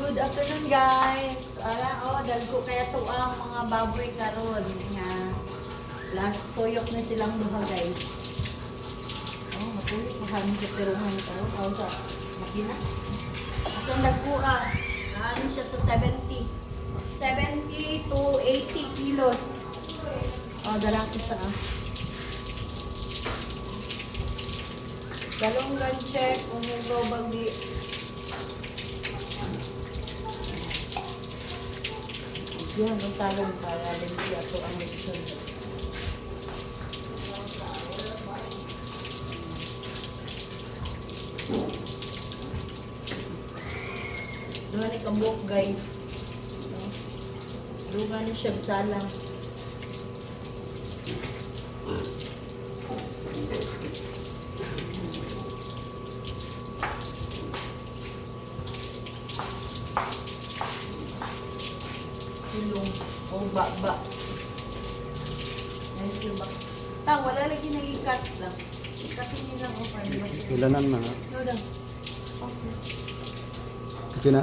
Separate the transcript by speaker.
Speaker 1: Good afternoon guys. Dalgo kaya to ang mga baboy karon nga. Last tuyok na silang duha guys. Matuyok ko kami sa pirungan karon. Sa makina. Asang nagkuha. Ano siya sa 70 to 80 kilos. Dalang isa Dalonggan check kung yung global di. Yan, ang talong para din siya ito ang mission. Doon ni kambok guys. Doon ni siya salang. Ilong o baba. Ayun siya ba? Wala lagi nag-i-cut lang. Ikatin niyo lang o para mas.
Speaker 2: Ilanan na nga.
Speaker 1: No lang. Okay.
Speaker 2: Okay na?